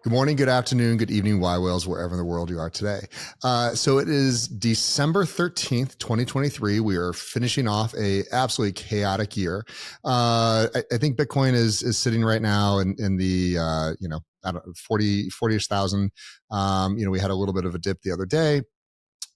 Good morning, good afternoon, good evening, Y Whales, wherever in the world you are today. So it is December 13th, 2023. We are finishing off a absolutely chaotic year. I think Bitcoin is sitting right now in the, I don't know, 40-ish thousand. We had a little bit of a dip the other day.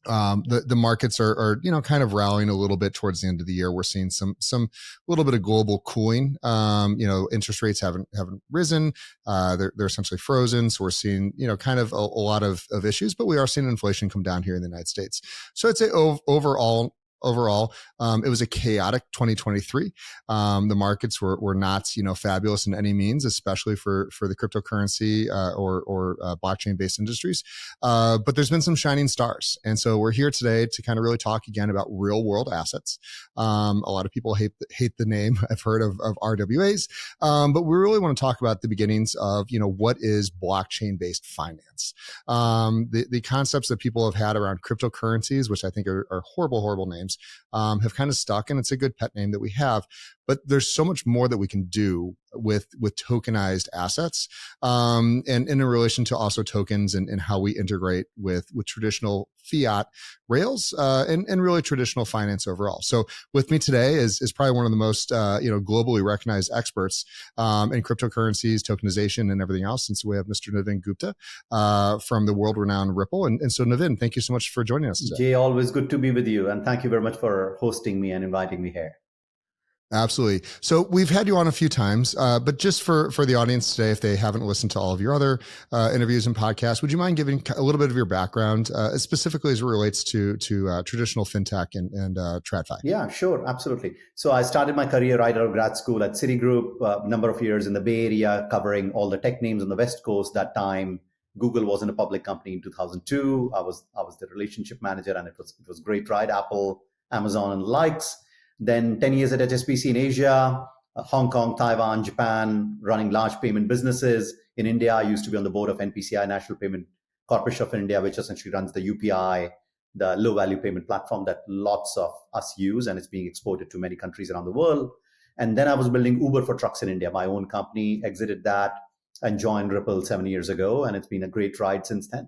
The markets are kind of rallying a little bit towards the end of the year. We're seeing some little bit of global cooling. Interest rates haven't risen. They're essentially frozen. So we're seeing kind of a lot of issues, but we are seeing inflation come down here in the United States. So I'd say overall, it was a chaotic 2023. The markets were not, fabulous in any means, especially for the cryptocurrency or blockchain based industries. But there's been some shining stars, and so we're here today to kind of really talk again about real world assets. A lot of people hate the name. I've heard of RWAs, but we really want to talk about the beginnings of what is blockchain based finance. The concepts that people have had around cryptocurrencies, which I think are horrible names. Have kind of stuck, and it's a good pet name that we have. But there's so much more that we can do with tokenized assets, and in relation to also tokens and how we integrate with traditional fiat rails and really traditional finance overall. So with me today is probably one of the most globally recognized experts in cryptocurrencies, tokenization, and everything else. And so we have Mr. Navin Gupta from the world-renowned Ripple. And so Navin, thank you so much for joining us today. Jay, always good to be with you, and thank you very much for hosting me and inviting me here. Absolutely. So we've had you on a few times, but just for the audience today, if they haven't listened to all of your other interviews and podcasts, would you mind giving a little bit of your background, specifically as it relates to traditional fintech and TradFi? Yeah, sure, absolutely. So I started my career right out of grad school at Citigroup, a number of years in the Bay Area, covering all the tech names on the West Coast. That time, Google wasn't a public company in 2002. I was the relationship manager, and it was great ride. Apple, Amazon, and the likes. Then 10 years at HSBC in Asia, Hong Kong, Taiwan, Japan, running large payment businesses. In India, I used to be on the board of NPCI, National Payment Corporation of India, which essentially runs the UPI, the low value payment platform that lots of us use, and it's being exported to many countries around the world. And then I was building Uber for trucks in India, my own company, exited that and joined Ripple 7 years ago. And it's been a great ride since then.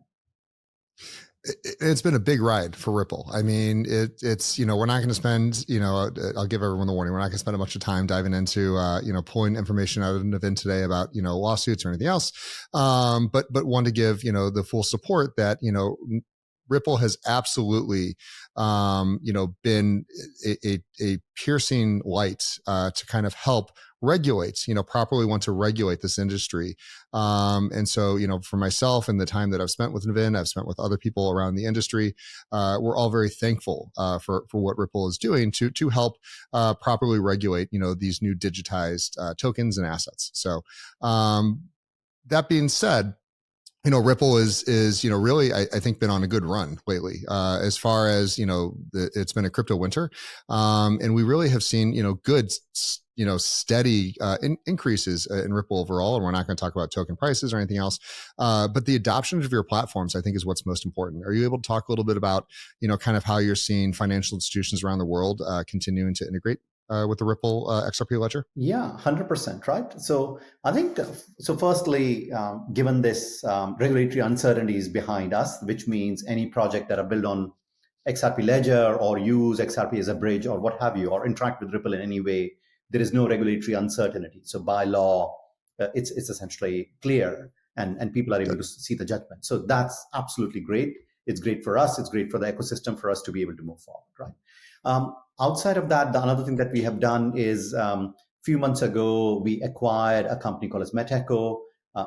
It's been a big ride for Ripple. I mean, it's we're not going to spend, I'll give everyone the warning. We're not going to spend a bunch of time diving into, pulling information out of an event today about, lawsuits or anything else. But want to give, the full support that, Ripple has absolutely, been a piercing light to kind of help regulate, properly want to regulate this industry. And so, for myself and the time that I've spent with Navin, I've spent with other people around the industry, we're all very thankful for what Ripple is doing to help properly regulate, these new digitized tokens and assets. So that being said, Ripple is really, I think, been on a good run lately, as far as, it's been a crypto winter. And we really have seen, good, steady increases in Ripple overall. And we're not going to talk about token prices or anything else. But the adoption of your platforms, I think, is what's most important. Are you able to talk a little bit about, kind of how you're seeing financial institutions around the world continuing to integrate with the Ripple XRP ledger? Yeah, 100%, right? So I think, firstly, given this regulatory uncertainty is behind us, which means any project that are built on XRP ledger or use XRP as a bridge or what have you, or interact with Ripple in any way, there is no regulatory uncertainty. So by law, it's essentially clear and people are able to see the judgment. So that's absolutely great. It's great for us. It's great for the ecosystem for us to be able to move forward, right? Outside of that, the another thing that we have done is a few months ago, we acquired a company called as Meteco,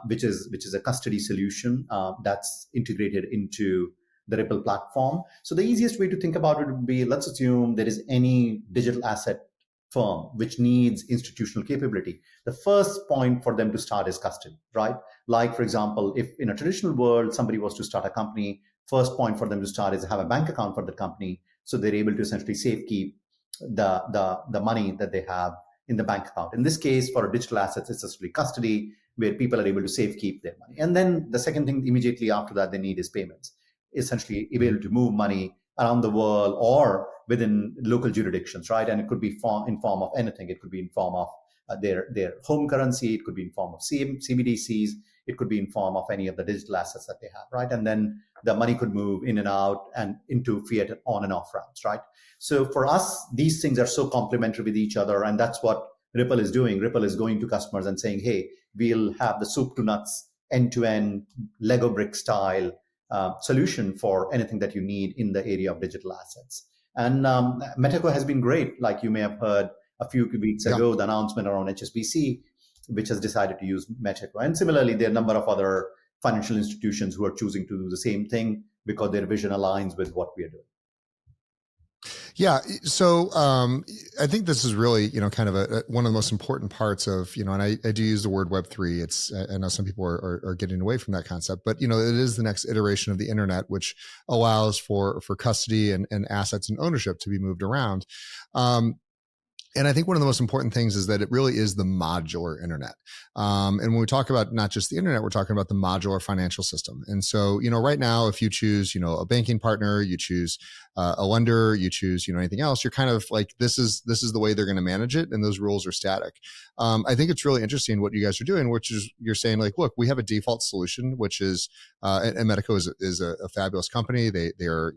which is a custody solution that's integrated into the Ripple platform. So the easiest way to think about it would be, let's assume there is any digital asset firm which needs institutional capability. The first point for them to start is custody, right? Like, for example, if in a traditional world, somebody was to start a company, first point for them to start is have a bank account for the company. So they're able to essentially safekeep the money that they have in the bank account. In this case, for digital assets, it's essentially custody, where people are able to safekeep their money. And then the second thing immediately after that they need is payments, essentially able to move money around the world or within local jurisdictions, right? And it could be in form of anything. It could be in form of their home currency. It could be in form of CBDCs. It could be in form of any of the digital assets that they have, right? And then the money could move in and out and into fiat on and off ramps, right? So for us, these things are so complementary with each other, and that's what Ripple is doing. Ripple is going to customers and saying, hey, we'll have the soup to nuts, end-to-end Lego brick style solution for anything that you need in the area of digital assets. And Metaco has been great. Like you may have heard a few weeks ago, the announcement around HSBC, which has decided to use Metaco. And similarly, there are a number of other financial institutions who are choosing to do the same thing because their vision aligns with what we are doing. Yeah. So I think this is really, kind of one of the most important parts of, and I do use the word Web3. I know some people are getting away from that concept, but, it is the next iteration of the internet, which allows for custody and assets and ownership to be moved around. And I think one of the most important things is that it really is the modular internet. And when we talk about not just the internet, we're talking about the modular financial system. And so, right now, if you choose, a banking partner, you choose a lender, you choose, anything else, you're kind of like, this is the way they're going to manage it. And those rules are static. I think it's really interesting what you guys are doing, which is you're saying like, look, we have a default solution, which is, and Metaco is a fabulous company. They are,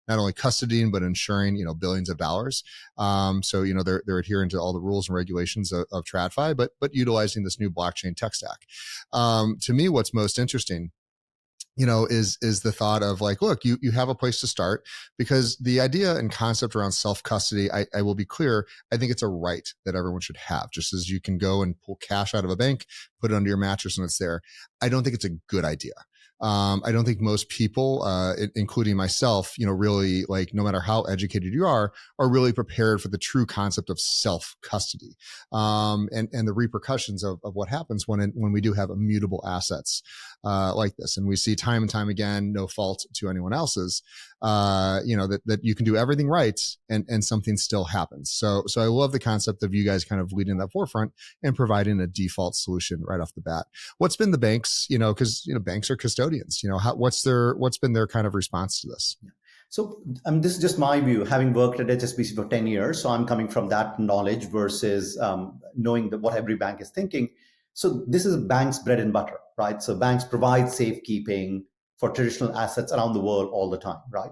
not only custodying, but ensuring, billions of dollars. So, they're adhering to all the rules and regulations of TradFi, but utilizing this new blockchain tech stack. To me, what's most interesting, is the thought of like, look, you have a place to start, because the idea and concept around self-custody, I will be clear, I think it's a right that everyone should have, just as you can go and pull cash out of a bank, put it under your mattress and it's there. I don't think it's a good idea. I don't think most people, including myself, really, like, no matter how educated you are really prepared for the true concept of self-custody, and the repercussions of what happens when we do have immutable assets like this. And we see time and time again, no fault to anyone else's, that you can do everything right and something still happens. So I love the concept of you guys kind of leading that forefront and providing a default solution right off the bat. What's been the banks, because banks are custodians, what's been their kind of response to this? Yeah. So this is just my view, having worked at HSBC for 10 years. So I'm coming from that knowledge versus knowing what every bank is thinking. So this is bank's bread and butter, right? So banks provide safekeeping for traditional assets around the world all the time, right?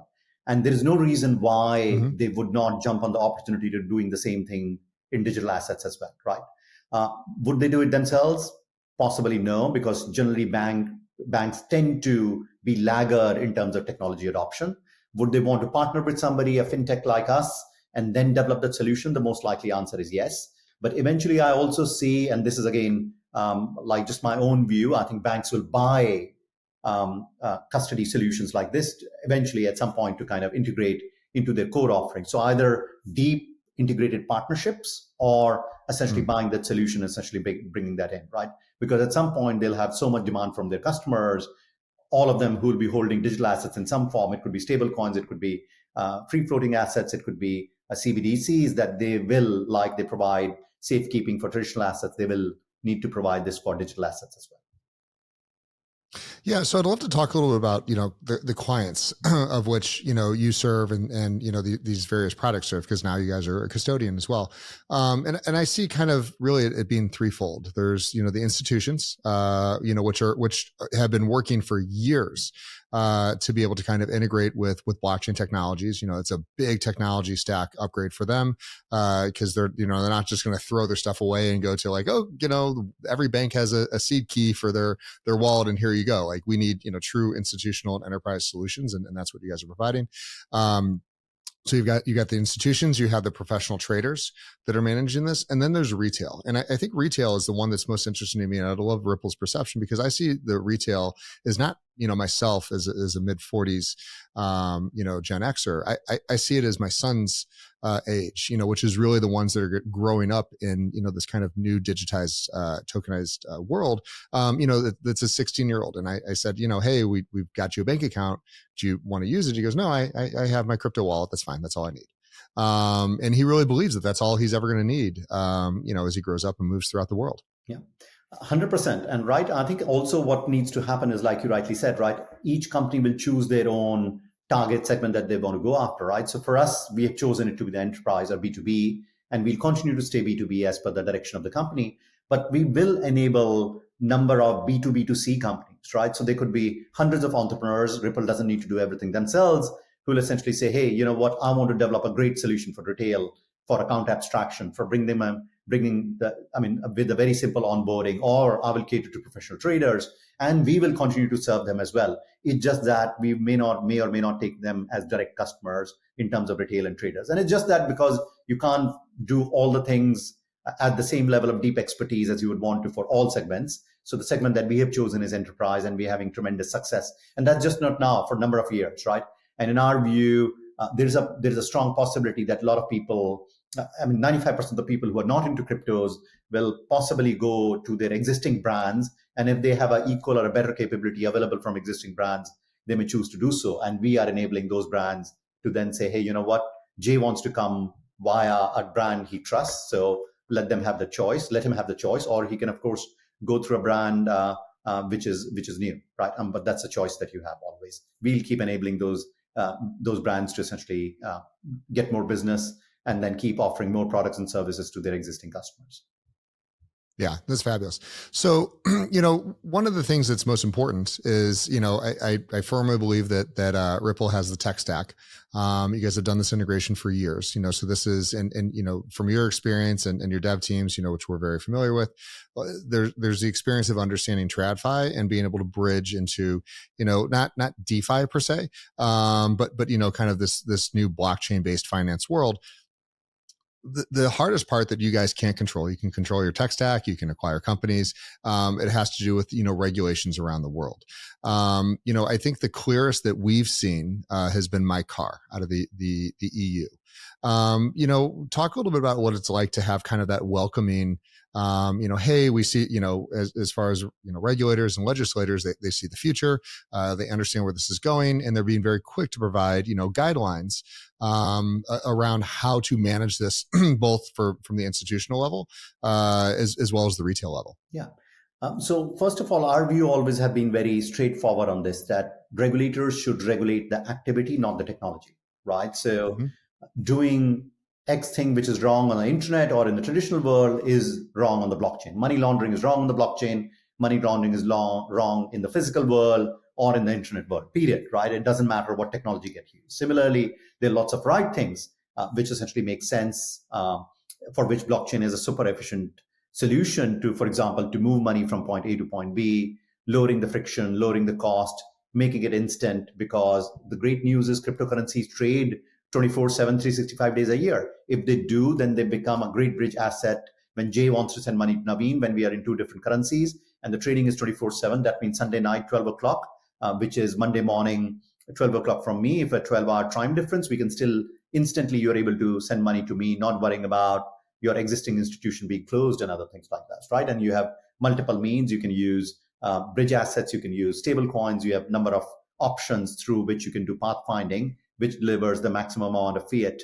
And there is no reason why they would not jump on the opportunity to doing the same thing in digital assets as well, right? Would they do it themselves? Possibly no, because generally banks tend to be laggard in terms of technology adoption. Would they want to partner with somebody, a fintech like us, and then develop that solution? The most likely answer is yes. But eventually I also see, and this is again, like just my own view, I think banks will buy custody solutions like this eventually at some point to kind of integrate into their core offering. So either deep integrated partnerships or essentially buying that solution, essentially bringing that in, right? Because at some point they'll have so much demand from their customers, all of them who will be holding digital assets in some form. It could be stable coins, it could be free floating assets, it could be CBDCs that they provide safekeeping for traditional assets. They will need to provide this for digital assets as well. Yeah, so I'd love to talk a little bit about the clients of which you serve and these various products serve, because now you guys are a custodian as well, and I see kind of really it being threefold. There's the institutions which have been working for years to be able to kind of integrate with blockchain technologies. It's a big technology stack upgrade for them because they're not just going to throw their stuff away and go to like, every bank has a seed key for their wallet and here you go. Like we need true institutional and enterprise solutions, and that's what you guys are providing. So you got the institutions, you have the professional traders that are managing this, and then there's retail. And I think retail is the one that's most interesting to me. And I'd love Ripple's perception, because I see the retail is not, myself as a mid 40s, Gen Xer. I see it as my son's age, which is really the ones that are growing up in, this kind of new digitized, tokenized world. That's a 16-year-old. And I said, hey, we've got you a bank account. Do you want to use it? He goes, no, I have my crypto wallet. That's fine. That's all I need. And he really believes that that's all he's ever going to need, as he grows up and moves throughout the world. Yeah. 100%. And right, I think also what needs to happen is, like you rightly said, right, each company will choose their own target segment that they want to go after, right? So for us, we have chosen it to be the enterprise or B2B, and we'll continue to stay B2B as per the direction of the company. But we will enable number of B2B2C companies, right? So there could be hundreds of entrepreneurs. Ripple doesn't need to do everything themselves, who will essentially say, hey, you know what, I want to develop a great solution for retail, for account abstraction, for bringing the, I mean, with a very simple onboarding, or I will cater to professional traders, and we will continue to serve them as well. It's just that we may or may not take them as direct customers in terms of retail and traders. And it's just that because you can't do all the things at the same level of deep expertise as you would want to for all segments. So the segment that we have chosen is enterprise, and we're having tremendous success. And that's just not now, for a number of years, right? And in our view, there's a strong possibility that a lot of people, 95% of the people who are not into cryptos will possibly go to their existing brands. And if they have an equal or a better capability available from existing brands, they may choose to do so. And we are enabling those brands to then say, hey, you know what? Jay wants to come via a brand he trusts. So let him have the choice, or he can, of course, go through a brand which is new, right? But that's a choice that you have always. We'll keep enabling those brands to essentially get more business and then keep offering more products and services to their existing customers. Yeah, that's fabulous. So, one of the things that's most important is, I firmly believe that Ripple has the tech stack. You guys have done this integration for years, so this is, and from your experience and your dev teams, which we're very familiar with, there's the experience of understanding TradFi and being able to bridge into, not DeFi per se, but kind of this new blockchain based finance world. The hardest part that you guys can't control, you can control your tech stack, you can acquire companies. It has to do with, regulations around the world. I think the clearest that we've seen has been MyCar out of the EU. Talk a little bit about what it's like to have kind of that welcoming, hey, we see, as far as, regulators and legislators, they see the future, they understand where this is going, and they're being very quick to provide, guidelines around how to manage this, both from the institutional level as well as the retail level. Yeah. So first of all, our view always have been very straightforward on this, that regulators should regulate the activity, not the technology, right? So doing X thing which is wrong on the internet or in the traditional world is wrong on the blockchain. Money laundering is wrong on the blockchain. Money laundering is wrong in the physical world or in the internet world, period, right? It doesn't matter what technology gets used. Similarly, there are lots of right things which essentially make sense, for which blockchain is a super efficient solution to, for example, to move money from point A to point B, lowering the friction, lowering the cost, making it instant, because the great news is cryptocurrencies trade 24/7, 365 days a year. If they do, then they become a great bridge asset. When Jay wants to send money to Naveen, when we are in two different currencies and the trading is 24/7, that means Sunday night, 12 o'clock, which is Monday morning, 12 o'clock from me. If a 12-hour time difference, we can still instantly, you're able to send money to me, not worrying about your existing institution being closed and other things like that, right? And you have multiple means. You can use bridge assets, you can use stable coins, you have a number of options through which you can do pathfinding, which delivers the maximum amount of fiat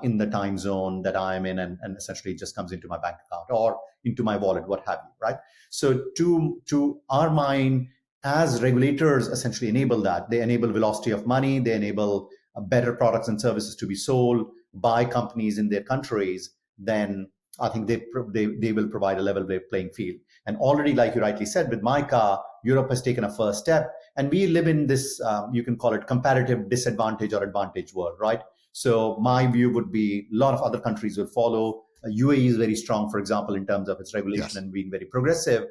in the time zone that I am in, and essentially just comes into my bank account or into my wallet, what have you, right? So to our mind, as regulators essentially enable that, they enable velocity of money, they enable better products and services to be sold by companies in their countries, then I think they will provide a level playing field. And already, like you rightly said, with MyCar, Europe has taken a first step. And we live in this, you can call it comparative disadvantage or advantage world, right? So my view would be a lot of other countries will follow. UAE is very strong, for example, in terms of its regulation and being very progressive.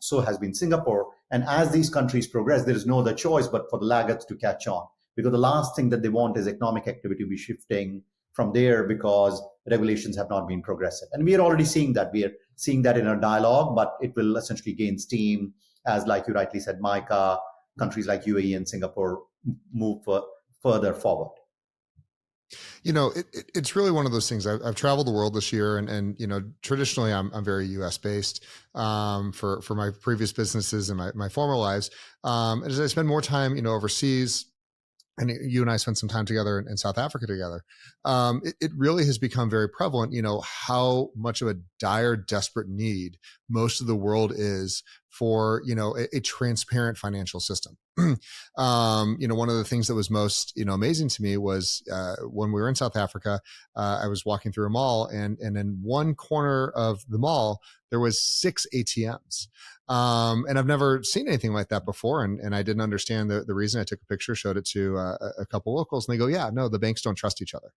So has been Singapore. And as these countries progress, there is no other choice but for the laggards to catch on. Because the last thing that they want is economic activity to be shifting from there because regulations have not been progressive. And we are already seeing that. We are seeing that in our dialogue, but it will essentially gain steam as, like you rightly said, MyCar, countries like UAE and Singapore move further forward. It's really one of those things. I've traveled the world this year, and traditionally I'm very U.S. based for my previous businesses and my former lives. As I spend more time, overseas, and you and I spent some time together in South Africa together, it really has become very prevalent, how much of a dire, desperate need most of the world is for, a transparent financial system. One of the things that was most, amazing to me was when we were in South Africa, I was walking through a mall, and in one corner of the mall, there was 6 ATMs. And I've never seen anything like that before. And I didn't understand the reason. I took a picture, showed it to a couple locals, and they go, yeah, no, the banks don't trust each other.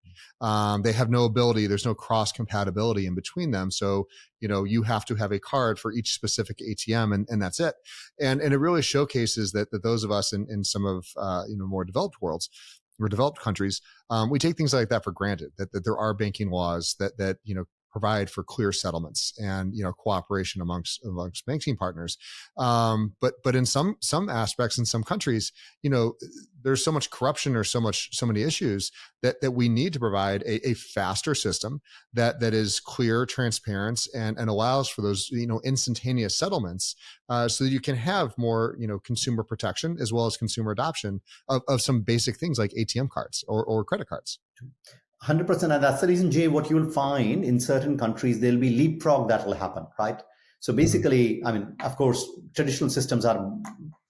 They have no ability. There's no cross compatibility in between them. So, you have to have a card for each specific ATM, and that's it. And it really showcases that those of us in some of, more developed worlds or developed countries, we take things like that for granted, that there are banking laws that provide for clear settlements and cooperation amongst banking partners. But in some aspects, in some countries, there's so much corruption or so many issues that we need to provide a faster system that is clear, transparent, and allows for those instantaneous settlements, so that you can have more consumer protection as well as consumer adoption of some basic things like ATM cards or credit cards. 100%. And that's the reason, Jay, what you'll find in certain countries, there'll be leapfrog that will happen, right? So basically, I mean, of course, traditional systems are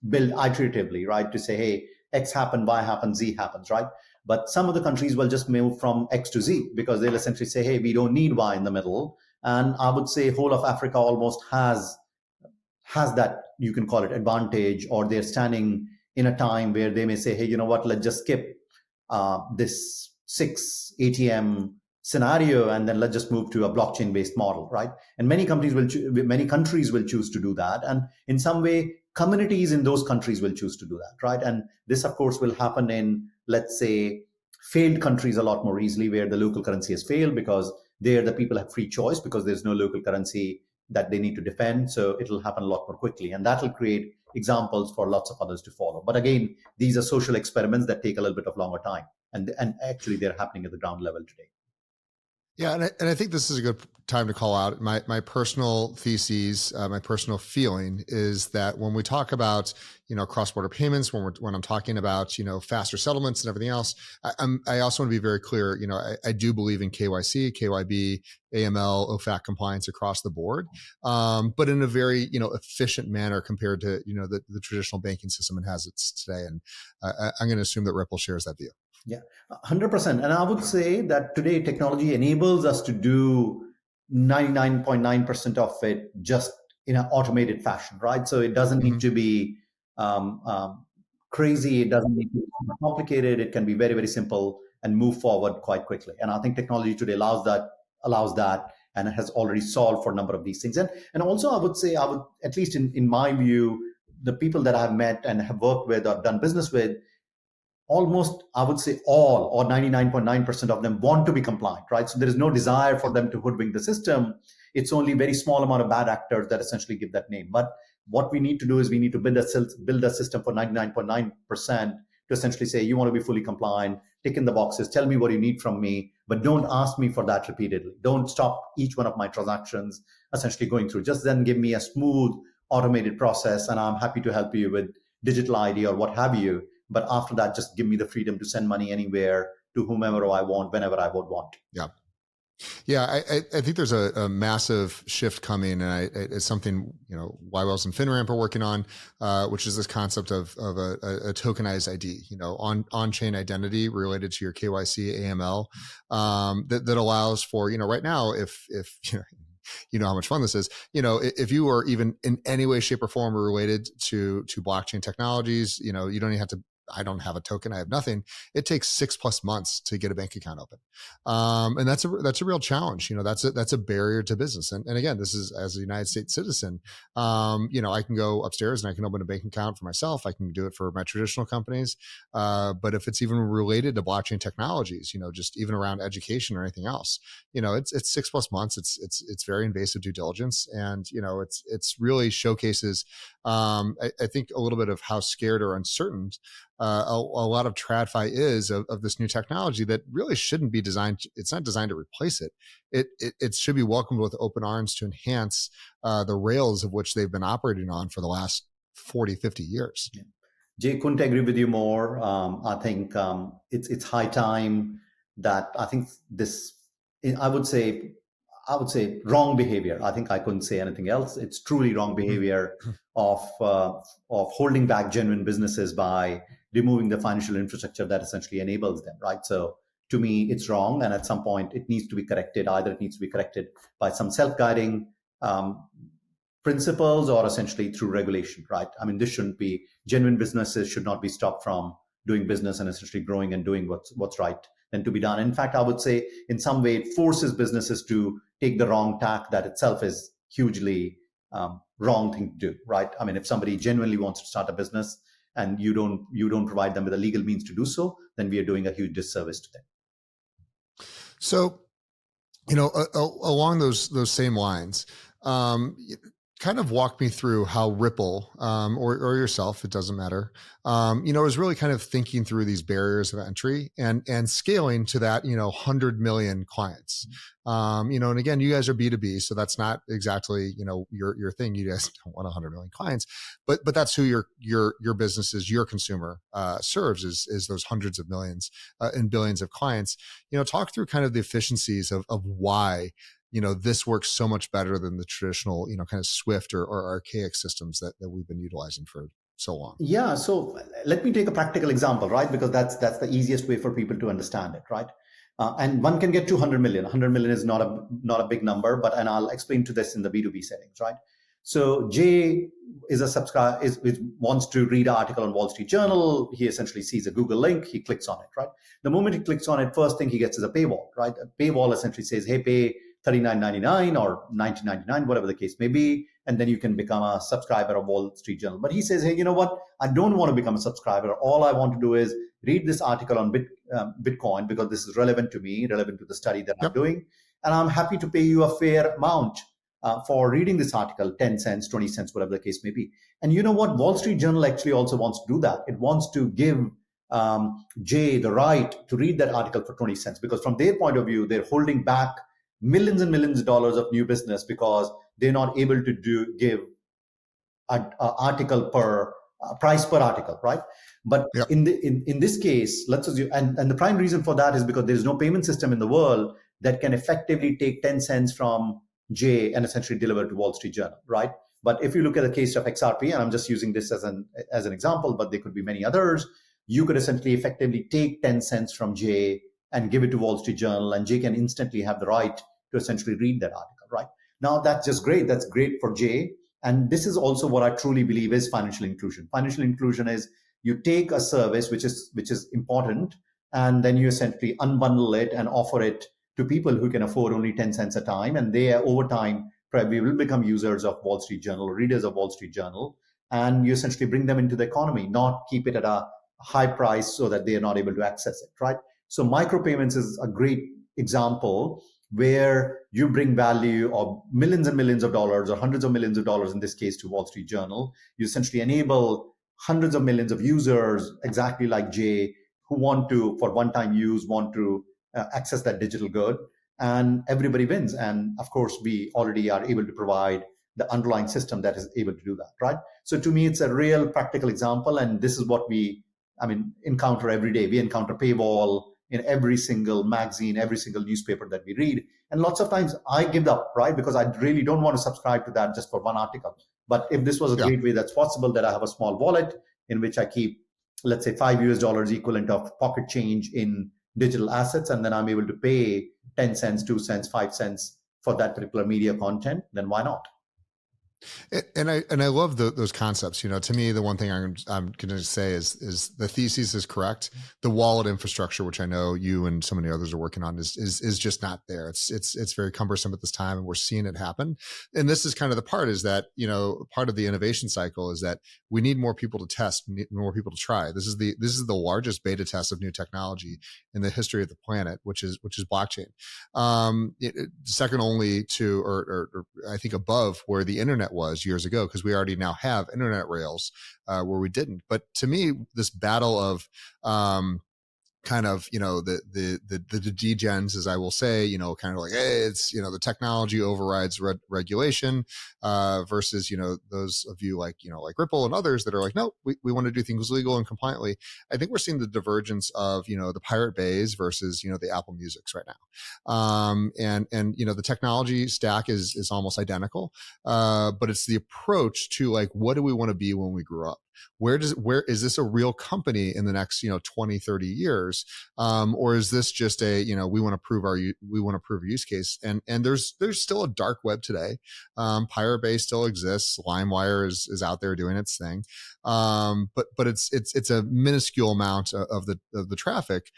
built iteratively, right? To say, hey, X happened, Y happens, Z happens, right? But some of the countries will just move from X to Z because they'll essentially say, hey, we don't need Y in the middle. And I would say whole of Africa almost has that, you can call it advantage, or they're standing in a time where they may say, hey, you know what, let's just skip this 6 ATM scenario, and then let's just move to a blockchain-based model, right? And many countries will choose to do that, and in some way, communities in those countries will choose to do that, right? And this, of course, will happen in, let's say, failed countries a lot more easily, where the local currency has failed, because there the people have free choice because there's no local currency that they need to defend. So it'll happen a lot more quickly, and that will create examples for lots of others to follow. But again, these are social experiments that take a little bit of longer time. And actually, they're happening at the ground level today. Yeah, and I think this is a good time to call out my personal theses. My personal feeling is that when we talk about cross-border payments, when I'm talking about faster settlements and everything else, I also want to be very clear. I do believe in KYC, KYB, AML, OFAC compliance across the board, but in a very efficient manner compared to the traditional banking system it has today. And I'm going to assume that Ripple shares that view. Yeah, 100%. And I would say that today technology enables us to do 99.9% of it just in an automated fashion, right? So it doesn't need to be crazy. It doesn't need to be complicated. It can be very, very simple and move forward quite quickly. And I think technology today allows that, and it has already solved for a number of these things. And also, I would say, at least in my view, the people that I've met and have worked with or done business with, almost, I would say all, or 99.9% of them want to be compliant, right? So there is no desire for them to hoodwink the system. It's only a very small amount of bad actors that essentially give that name. But what we need to do is we need to build a system for 99.9% to essentially say, you want to be fully compliant, tick in the boxes, tell me what you need from me, but don't ask me for that repeatedly. Don't stop each one of my transactions essentially going through. Just then give me a smooth automated process, and I'm happy to help you with digital ID or what have you. But after that, just give me the freedom to send money anywhere to whomever I want, whenever I would want. Yeah. Yeah, I think there's a massive shift coming, and it's something YWellz and FinRamp are working on, which is this concept of a tokenized ID, on-chain identity related to your KYC, AML, that allows for right now, if how much fun this is. If you are even in any way, shape, or form related to blockchain technologies, you don't even have to. I don't have a token. I have nothing. It takes 6+ months to get a bank account open. And that's a real challenge. That's a barrier to business. And again, this is as a United States citizen, I can go upstairs and I can open a bank account for myself. I can do it for my traditional companies. But if it's even related to blockchain technologies, just even around education or anything else, it's 6+ months. It's very invasive due diligence. And, it's really showcases, I think, a little bit of how scared or uncertain a lot of TradFi is of this new technology that really shouldn't be designed. It's not designed to replace it. It should be welcomed with open arms to enhance the rails of which they've been operating on for the last 40, 50 years. Yeah. Jay, couldn't agree with you more. I think it's high time that I think this, I would say, I would say wrong behavior. I think I couldn't say anything else. It's truly wrong behavior of holding back genuine businesses by removing the financial infrastructure that essentially enables them, right? So to me, it's wrong, and at some point, it needs to be corrected. Either it needs to be corrected by some self-guiding um, principles, or essentially through regulation, right? I mean, this shouldn't be genuine businesses should not be stopped from doing business and essentially growing and doing what's right and to be done. In fact, I would say in some way it forces businesses to take the wrong tack that itself is hugely wrong thing to do, right? I mean, if somebody genuinely wants to start a business and you don't provide them with a legal means to do so, then we are doing a huge disservice to them. So, along those same lines, kind of walk me through how Ripple, or yourself, it doesn't matter, is really kind of thinking through these barriers of entry and scaling to that, 100 million clients. And again, you guys are B2B, so that's not exactly, your thing. You guys don't want 100 million clients, but that's who your business is, your consumer serves is those hundreds of millions and billions of clients. Talk through kind of the efficiencies of why this works so much better than the traditional, kind of Swift or archaic systems that we've been utilizing for so long. Yeah. So let me take a practical example, right? Because that's the easiest way for people to understand it, right? And one can get 200 million. 100 million is not a big number, and I'll explain to this in the B2B settings, right? So Jay is a subscriber, wants to read an article on Wall Street Journal. He essentially sees a Google link. He clicks on it, right? The moment he clicks on it, first thing he gets is a paywall, right? A paywall essentially says, hey, pay $39.99 or $19.99, whatever the case may be, and then you can become a subscriber of Wall Street Journal. But he says, hey, you know what? I don't want to become a subscriber. All I want to do is read this article on Bitcoin because this is relevant to me, relevant to the study that I'm doing, and I'm happy to pay you a fair amount for reading this article, 10 cents, 20 cents, whatever the case may be. And you know what? Wall Street Journal actually also wants to do that. It wants to give Jay the right to read that article for 20 cents because from their point of view, they're holding back millions and millions of dollars of new business because they're not able to give an article per price per article, right? But in this case, let's assume, and the prime reason for that is because there is no payment system in the world that can effectively take 10 cents from Jay and essentially deliver to Wall Street Journal, right? But if you look at the case of XRP, and I'm just using this as an example, but there could be many others, you could essentially effectively take 10 cents from Jay and give it to Wall Street Journal, and Jay can instantly have the right to essentially read that article, right? Now, that's just great. That's great for Jay. And this is also what I truly believe is financial inclusion. Financial inclusion is you take a service which is important, and then you essentially unbundle it and offer it to people who can afford only 10 cents a time. And they, over time, probably will become users of Wall Street Journal or readers of Wall Street Journal. And you essentially bring them into the economy, not keep it at a high price so that they are not able to access it, right? So micropayments is a great example where you bring value of millions and millions of dollars or hundreds of millions of dollars, in this case, to Wall Street Journal. You essentially enable hundreds of millions of users, exactly like Jay, who want to, for one-time use, want to access that digital good, and everybody wins. And of course, we already are able to provide the underlying system that is able to do that, right? So to me, it's a real practical example, and this is what we, encounter every day. We encounter paywall in every single magazine, every single newspaper that we read. And lots of times I give up, right? Because I really don't want to subscribe to that just for one article. But if this was a great way that's possible, that I have a small wallet in which I keep, let's say, $5 equivalent of pocket change in digital assets, and then I'm able to pay 10 cents, 2 cents, 5 cents for that particular media content, then why not? And I love those concepts. To me, the one thing I'm going to say is the thesis is correct. The wallet infrastructure, which I know you and so many others are working on, is just not there. It's very cumbersome at this time, and we're seeing it happen. And this is kind of the part is that part of the innovation cycle is that we need more people to test, we need more people to try. This is the largest beta test of new technology in the history of the planet, which is blockchain. Second only to, or I think above where the internet was years ago, because we already now have internet rails where we didn't. But to me, this battle of kind of, the degens, as I will say, kind of like, hey, it's, the technology overrides regulation, versus, those of you like, like Ripple and others that are like, no, we want to do things legal and compliantly. I think we're seeing the divergence of, the Pirate Bays versus, the Apple Musics right now. And, the technology stack is almost identical. But it's the approach to like, what do we want to be when we grow up? Where is this a real company in the next 20, 30 years, or is this just a we want to prove a use case? And there's still a dark web today. Pirate Bay still exists. LimeWire is out there doing its thing, but it's a minuscule amount of the traffic,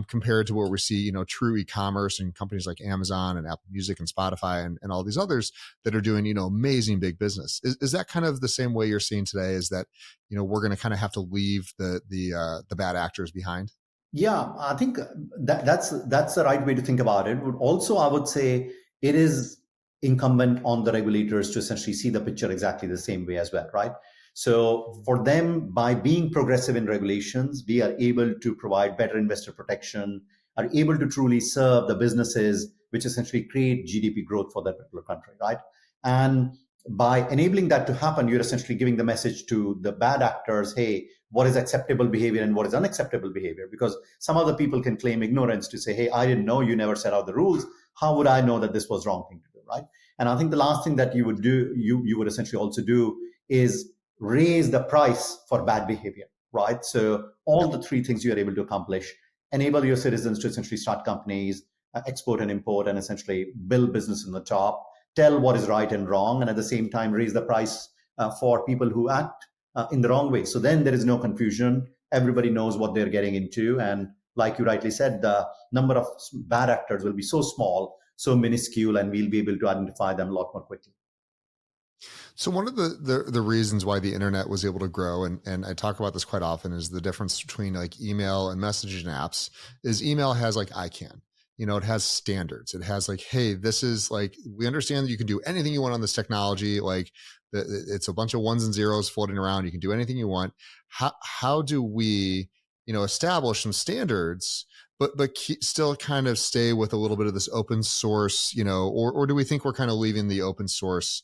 compared to what we see true e-commerce and companies like Amazon and Apple Music and Spotify and all these others that are doing amazing big business. Is that kind of the same way you're seeing today? Is that we're going to kind of have to leave the bad actors behind? Yeah, I think that's the right way to think about it. But also, I would say it is incumbent on the regulators to essentially see the picture exactly the same way as well, right? So for them, by being progressive in regulations, we are able to provide better investor protection, are able to truly serve the businesses which essentially create GDP growth for that particular country, right? And by enabling that to happen, you're essentially giving the message to the bad actors, hey, what is acceptable behavior and what is unacceptable behavior? Because some other people can claim ignorance to say, hey, I didn't know, you never set out the rules. How would I know that this was wrong thing to do, right? And I think the last thing that you would do, you would essentially also do is raise the price for bad behavior, right? So all the three things you are able to accomplish: enable your citizens to essentially start companies, export and import, and essentially build business in the top, tell what is right and wrong, and at the same time raise the price for people who act in the wrong way. So then there is no confusion. Everybody knows what they're getting into. And like you rightly said, the number of bad actors will be so small, so minuscule, and we'll be able to identify them a lot more quickly. So one of the reasons why the internet was able to grow, and I talk about this quite often, is the difference between like email and messaging apps. Is email has like ICANN. It has standards. It has like, hey, this is like, we understand that you can do anything you want on this technology. Like it's a bunch of ones and zeros floating around. You can do anything you want. How do we, establish some standards, but still kind of stay with a little bit of this open source, or do we think we're kind of leaving the open source,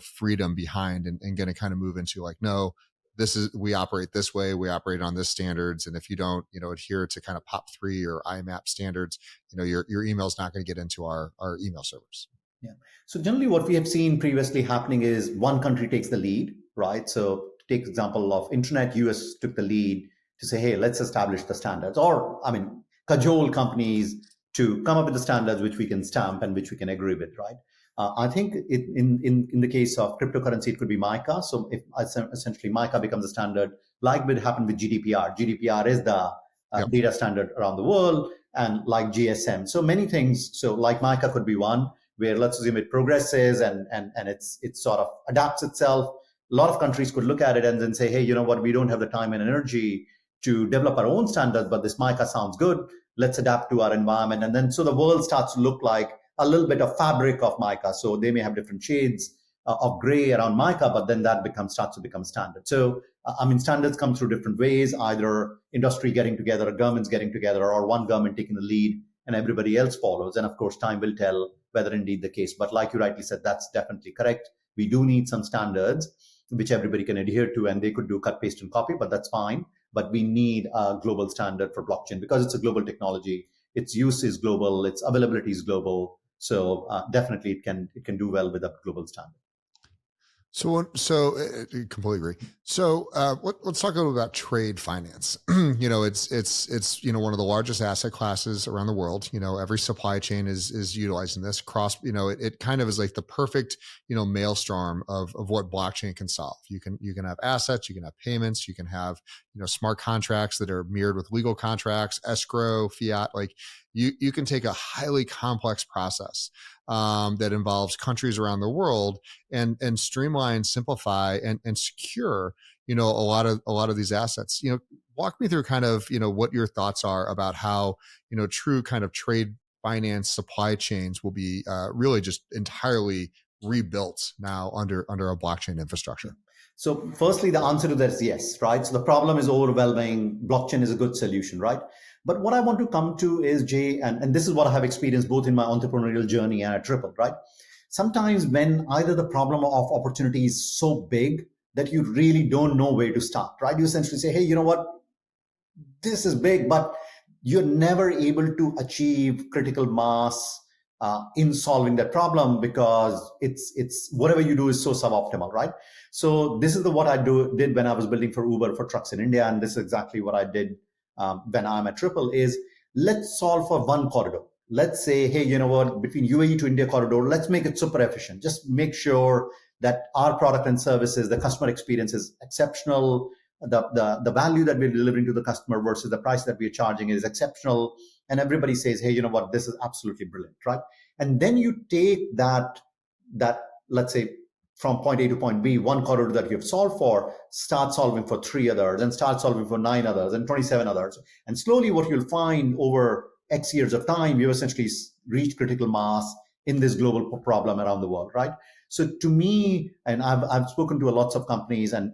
freedom behind and going to kind of move into like, no, we operate this way, we operate on this standards. And if you don't, adhere to kind of POP3 or IMAP standards, your email is not going to get into our email servers. Yeah. So generally what we have seen previously happening is one country takes the lead, right? So take example of internet, US took the lead to say, hey, let's establish the standards, or cajole companies to come up with the standards which we can stamp and which we can agree with, right? I think in the case of cryptocurrency, it could be MiCA. So if essentially MiCA becomes a standard, like what happened with GDPR. GDPR is the data standard around the world, and like GSM. So many things. So like MiCA could be one, where let's assume it progresses and it sort of adapts itself. A lot of countries could look at it and then say, hey, you know what, we don't have the time and energy to develop our own standards, but this MiCA sounds good. Let's adapt to our environment. And then so the world starts to look like a little bit of fabric of MiCA. So they may have different shades of gray around MiCA, but then that starts to become standard. So, standards come through different ways, either industry getting together, governments getting together, or one government taking the lead and everybody else follows. And of course, time will tell whether indeed the case. But like you rightly said, that's definitely correct. We do need some standards which everybody can adhere to, and they could do cut, paste, and copy, but that's fine. But we need a global standard for blockchain because it's a global technology. Its use is global, its availability is global. So definitely it can do well with a global standard. So completely agree. So let's talk a little about trade finance. It's one of the largest asset classes around the world. Every supply chain is utilizing this cross. It kind of is like the perfect maelstrom of what blockchain can solve. You can have assets, you can have payments, you can have smart contracts that are mirrored with legal contracts, escrow, fiat. Like you can take a highly complex process that involves countries around the world and streamline, simplify, and secure, a lot of these assets. Walk me through kind of, what your thoughts are about how, true kind of trade finance supply chains will be really just entirely rebuilt now under a blockchain infrastructure. So firstly, the answer to that is yes, right? So the problem is overwhelming. Blockchain is a good solution, right? But what I want to come to is, Jay, and this is what I have experienced both in my entrepreneurial journey and at Triple, right? Sometimes when either the problem of opportunity is so big that you really don't know where to start, right? You essentially say, hey, you know what? This is big, but you're never able to achieve critical mass in solving that problem because it's whatever you do is so suboptimal, right? So this is what I did when I was building for Uber for trucks in India, and this is exactly what I did when I'm at Triple. Is let's solve for one corridor. Let's say, hey, you know what? Between UAE to India corridor, let's make it super efficient. Just make sure that our product and services, the customer experience is exceptional, the value that we're delivering to the customer versus the price that we're charging is exceptional, and everybody says, hey, you know what, this is absolutely brilliant, right? And then you take that let's say from point A to point B, one corridor that you've solved for, start solving for 3 others, and start solving for 9 others and 27 others, and slowly what you'll find over X years of time, you essentially reach critical mass in this global problem around the world, right? So to me, and I've spoken to lots of companies, and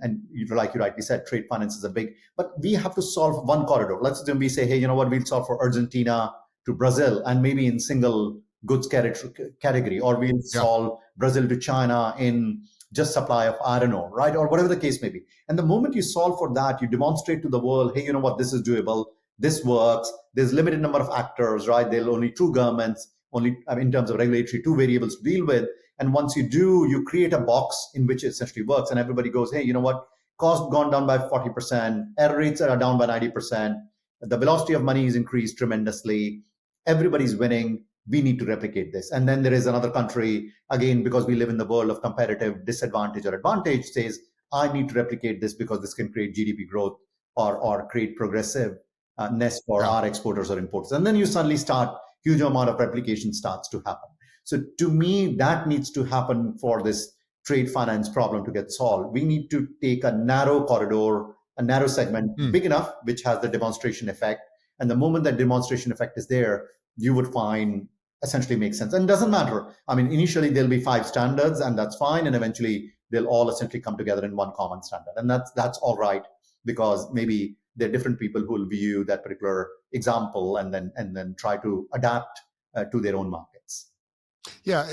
like you rightly said, trade finance is a big, but we have to solve one corridor. Let's then we say, hey, you know what, we'll solve for Argentina to Brazil, and maybe in single goods category, or we'll solve Brazil to China in just supply of iron ore, right? Or whatever the case may be. And the moment you solve for that, you demonstrate to the world, hey, you know what, this is doable, this works, there's limited number of actors, right? There are only 2 governments, only in terms of regulatory, 2 variables to deal with. And once you do, you create a box in which it essentially works. And everybody goes, hey, you know what? Cost gone down by 40%. Error rates are down by 90%. The velocity of money is increased tremendously. Everybody's winning. We need to replicate this. And then there is another country, again, because we live in the world of competitive disadvantage or advantage, says, I need to replicate this because this can create GDP growth or create progressiveness for our exporters or importers. And then you suddenly start, huge amount of replication starts to happen. So to me, that needs to happen for this trade finance problem to get solved. We need to take a narrow corridor, a narrow segment, big enough, which has the demonstration effect. And the moment that demonstration effect is there, you would find essentially makes sense. And it doesn't matter. I mean, initially there'll be 5 standards, and that's fine. And eventually they'll all essentially come together in one common standard. And that's all right, because maybe there are different people who will view that particular example and then try to adapt to their own markets. Yeah,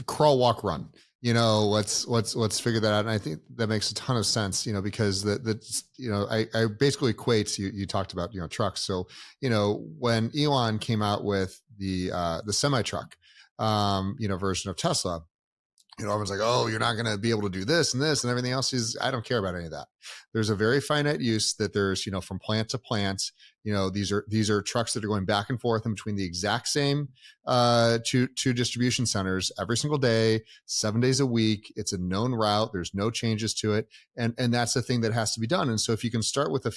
crawl, walk, run. Let's figure that out. And I think that makes a ton of sense. Because I basically equate. You talked about trucks. So when Elon came out with the semi truck version of Tesla, everyone's like, oh, you're not going to be able to do this and this and everything else. I don't care about any of that. There's a very finite use that there's, from plant to plant. These are trucks that are going back and forth in between the exact same two distribution centers every single day, 7 days a week. It's a known route. There's no changes to it, and that's the thing that has to be done. And so if you can start with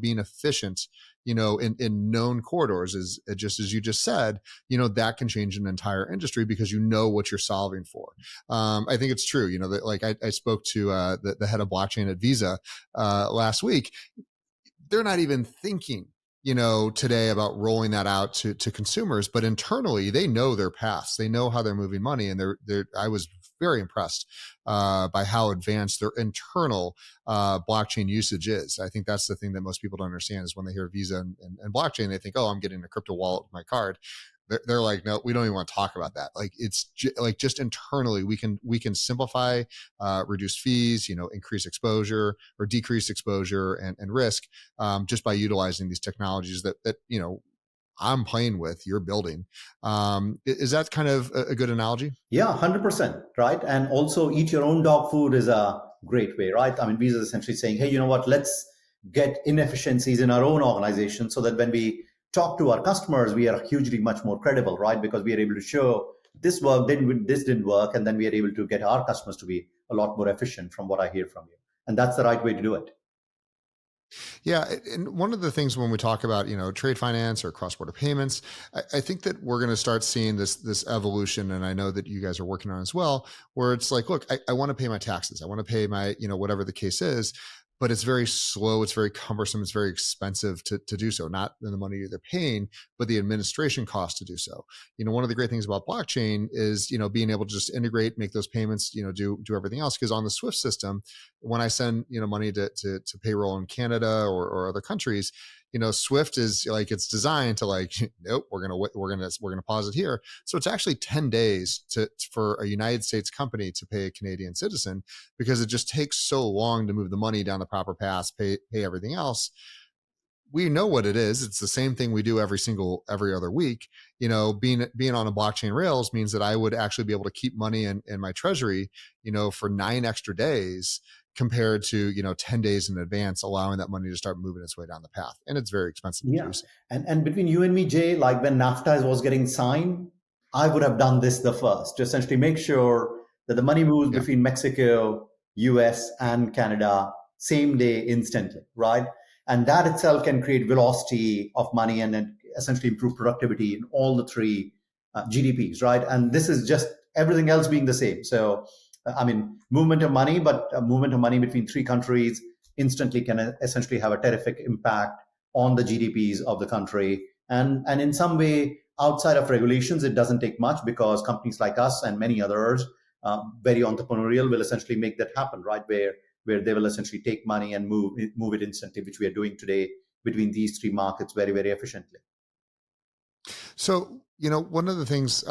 being efficient, in known corridors, is just as you just said, that can change an entire industry because what you're solving for. I think it's true. That like I spoke to the head of blockchain at Visa last week. They're not even thinking today about rolling that out to consumers, but internally they know their paths, they know how they're moving money. And I was very impressed by how advanced their internal blockchain usage is. I think that's the thing that most people don't understand is when they hear Visa and blockchain, they think, oh, I'm getting a crypto wallet with my card. They're like, no, we don't even want to talk about that. Like it's like just internally, we can simplify, reduce fees, increase exposure or decrease exposure and risk just by utilizing these technologies that I'm playing with, you're building. Is that kind of a good analogy? Yeah, 100%, right? And also eat your own dog food is a great way, right? I mean, Visa is essentially saying, hey, you know what, let's get inefficiencies in our own organization so that when we talk to our customers, we are hugely much more credible, right? Because we are able to show this worked, this didn't work, and then we are able to get our customers to be a lot more efficient from what I hear from you. And that's the right way to do it. Yeah. And one of the things when we talk about, trade finance or cross-border payments, I think that we're going to start seeing this evolution. And I know that you guys are working on it as well, where it's like, look, I want to pay my taxes. I want to pay my, whatever the case is. but it's very slow, it's very cumbersome, it's very expensive to do so. Not in the money they're paying, but the administration cost to do so. One of the great things about blockchain is, being able to just integrate, make those payments, do everything else. Because on the SWIFT system, when I send, money to payroll in Canada or other countries, Swift is like, it's designed to like, nope, we're gonna pause it here. So it's actually 10 days for a United States company to pay a Canadian citizen, because it just takes so long to move the money down the proper paths, pay everything else. We know what it is. It's the same thing we do every other week. Being on a blockchain rails means that I would actually be able to keep money in my treasury, for 9 extra days, compared to 10 days in advance, allowing that money to start moving its way down the path. And it's very expensive to do so. And between you and me, Jay, like when NAFTA was getting signed, I would have done this the first to essentially make sure that the money moves between Mexico, US, and Canada same day instantly, right? And that itself can create velocity of money and then essentially improve productivity in all the three GDPs, right? And this is just everything else being the same. So, movement of money, but movement of money between three countries instantly can essentially have a terrific impact on the GDPs of the country. And in some way, outside of regulations, it doesn't take much, because companies like us and many others, very entrepreneurial, will essentially make that happen, right? Where they will essentially take money and move it instantly, which we are doing today between these three markets very, very efficiently. So, one of the things,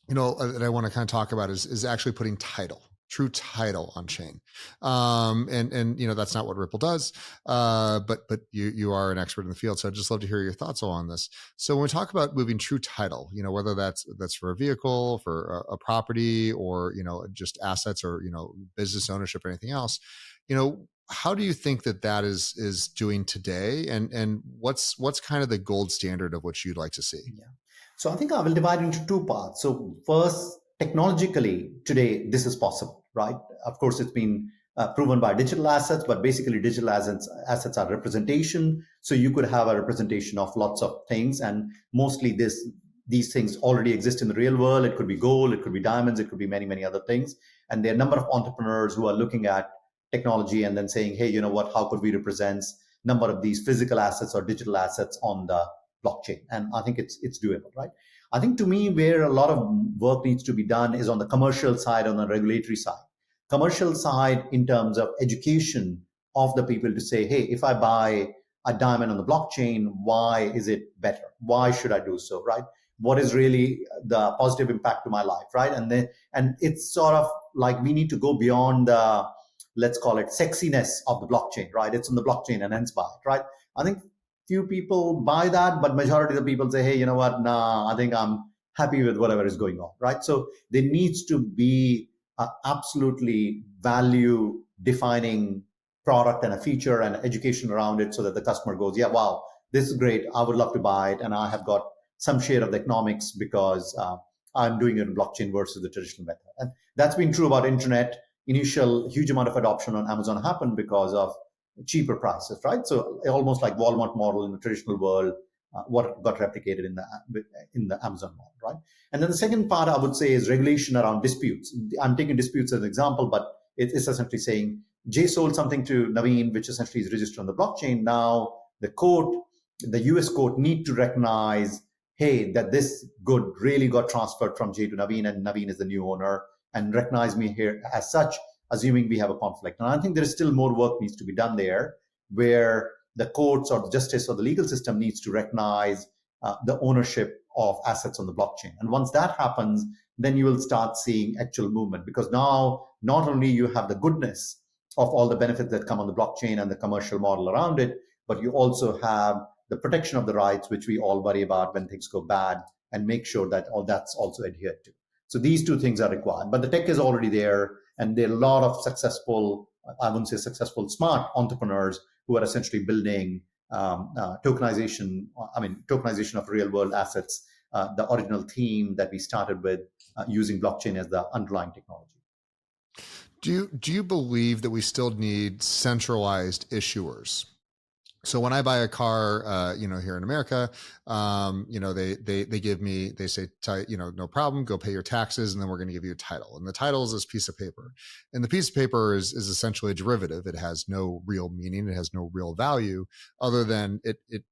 that I want to kind of talk about is actually putting true title on chain. And that's not what Ripple does. But you are an expert in the field. So I'd just love to hear your thoughts on this. So when we talk about moving true title, whether that's for a vehicle, for a property, or, just assets, or, business ownership, or anything else, how do you think that is doing today? And what's kind of the gold standard of what you'd like to see? Yeah. So I think I will divide into two parts. So first, technologically, today, this is possible, right? Of course, it's been proven by digital assets, but basically digital assets are representation. So you could have a representation of lots of things, and mostly these things already exist in the real world. It could be gold, it could be diamonds, it could be many, many other things. And there are a number of entrepreneurs who are looking at technology and then saying, hey, how could we represent number of these physical assets or digital assets on the blockchain? And I think it's doable, right? I think, to me, where a lot of work needs to be done is on the commercial side, on the regulatory side. Commercial side in terms of education of the people to say, hey, if I buy a diamond on the blockchain, why is it better? Why should I do so, right? What is really the positive impact to my life, right? And it's sort of like we need to go beyond the, let's call it, sexiness of the blockchain, right? It's on the blockchain and hence buy it, right? I think few people buy that, but majority of the people say, hey, you know what? Nah, I think I'm happy with whatever is going on, right? So there needs to be absolutely value defining product and a feature and education around it, so that the customer goes, yeah, wow, this is great. I would love to buy it. And I have got some share of the economics because I'm doing it in blockchain versus the traditional method. And that's been true about internet. Initial huge amount of adoption on Amazon happened because of cheaper prices, right? So almost like Walmart model in the traditional world, what got replicated in the Amazon model, right? And then the second part I would say is regulation around disputes. I'm taking disputes as an example, but it's essentially saying Jay sold something to Naveen, which essentially is registered on the blockchain. Now the US court need to recognize, hey, that this good really got transferred from Jay to Naveen, and Naveen is the new owner, and recognize me here as such, assuming we have a conflict. And I think there is still more work needs to be done there, where the courts or the justice or the legal system needs to recognize the ownership of assets on the blockchain. And once that happens, then you will start seeing actual movement, because now not only you have the goodness of all the benefits that come on the blockchain and the commercial model around it, but you also have the protection of the rights, which we all worry about when things go bad, and make sure that all that's also adhered to. So these two things are required, but the tech is already there, and there are a lot of successful, I wouldn't say successful, smart entrepreneurs who are essentially building tokenization of real world assets, the original theme that we started with, using blockchain as the underlying technology. Do you believe that we still need centralized issuers? So when I buy a car, here in America, they give me, they say, no problem, go pay your taxes, and then we're going to give you a title. And the title is this piece of paper, and the piece of paper is essentially a derivative. It has no real meaning. It has no real value other than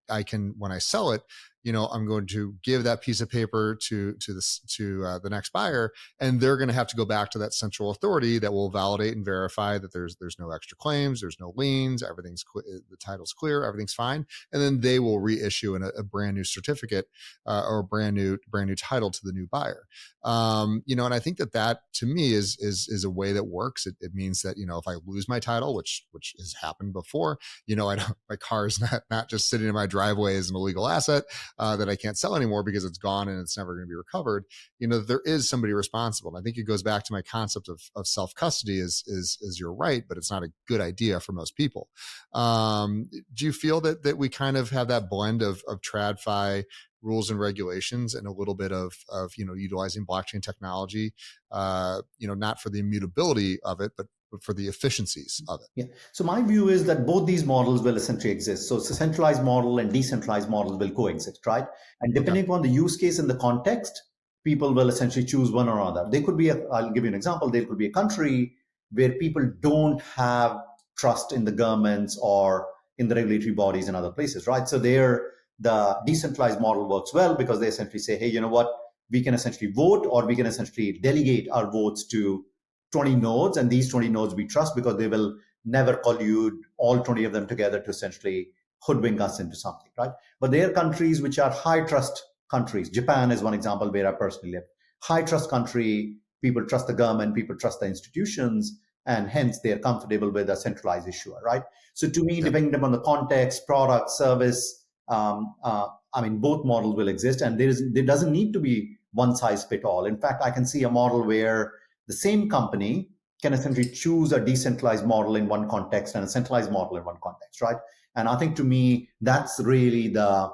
I can, when I sell it, I'm going to give that piece of paper to the next buyer, and they're going to have to go back to that central authority that will validate and verify that there's no extra claims, there's no liens, the title's clear, everything's fine, and then they will reissue a brand new certificate or a brand new title to the new buyer. And I think that to me is a way that works. It means that if I lose my title, which has happened before, my car is not just sitting in my driveway as an illegal asset that I can't sell anymore because it's gone and it's never going to be recovered. There is somebody responsible. And I think it goes back to my concept of self-custody is you're right, but it's not a good idea for most people. Do you feel that we kind of have that blend of TradFi rules and regulations and a little bit of utilizing blockchain technology, not for the immutability of it, but for the efficiencies of it? Yeah. So my view is that both these models will essentially exist. So it's a centralized model and decentralized model will coexist, right? And depending upon the use case and the context, people will essentially choose one or another. They could be, I'll give you an example. There could be a country where people don't have trust in the governments or in the regulatory bodies in other places, right? So there, the decentralized model works well because they essentially say, hey, you know what? We can essentially vote, or we can essentially delegate our votes to 20 nodes, and these 20 nodes we trust because they will never collude all 20 of them together to essentially hoodwink us into something, right? But there are countries which are high trust countries. Japan is one example where I personally live. High trust country, people trust the government, people trust the institutions, and hence they're comfortable with a centralized issuer, right? So to me, depending upon the context, product, service, both models will exist, and there doesn't need to be one size fit all. In fact, I can see a model where the same company can essentially choose a decentralized model in one context and a centralized model in one context, right? And I think to me, that's really the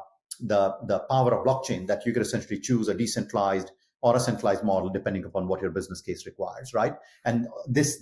power of blockchain, that you could essentially choose a decentralized or a centralized model depending upon what your business case requires, right? And this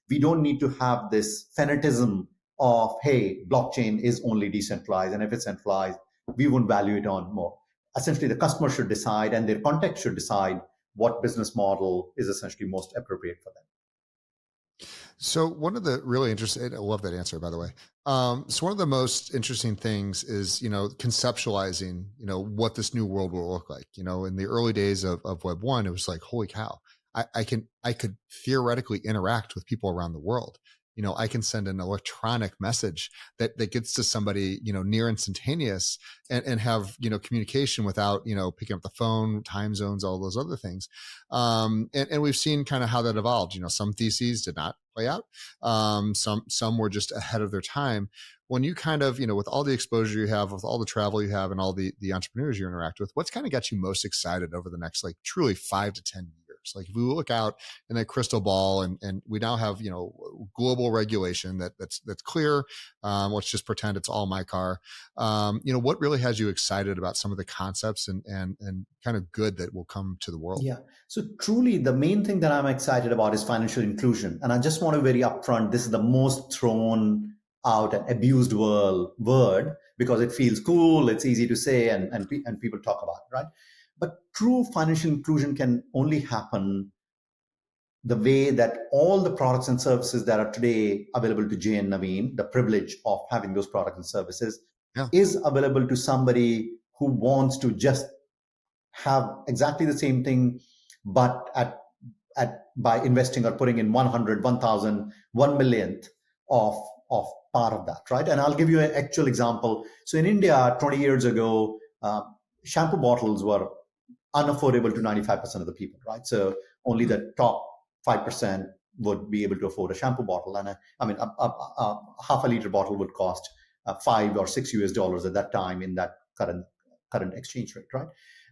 we don't need to have this fanatism of, hey, blockchain is only decentralized, and if it's centralized, we won't value it on more. Essentially, the customer should decide, and their context should decide what business model is essentially most appropriate for them. So one of the really interesting, I love that answer, by the way. So one of the most interesting things is, conceptualizing, what this new world will look like. In the early days of Web 1, it was like, holy cow, I could theoretically interact with people around the world. I can send an electronic message that gets to somebody, near instantaneous and have, communication without, picking up the phone, time zones, all those other things. And we've seen kind of how that evolved. Some theses did not play out. Some were just ahead of their time. When you kind of, with all the exposure you have, with all the travel you have and all the entrepreneurs you interact with, what's kind of got you most excited over the next, like, truly 5 to 10 years? Like, if we look out in that crystal ball and we now have, global regulation that's clear. Let's just pretend it's all my car. What really has you excited about some of the concepts and kind of good that will come to the world? Yeah. So truly the main thing that I'm excited about is financial inclusion. And I just want to be very upfront. This is the most thrown out and abused word because it feels cool. It's easy to say and people talk about it, right? But true financial inclusion can only happen the way that all the products and services that are today available to Jay and Naveen, the privilege of having those products and services, is available to somebody who wants to just have exactly the same thing, but by investing or putting in 100, 1,000, 1 millionth of part of that, right? And I'll give you an actual example. So in India, 20 years ago, shampoo bottles were unaffordable to 95% of the people, right? So only the top 5% would be able to afford a shampoo bottle. And a half a liter bottle would cost $5 or $6 at that time in that current exchange rate, right?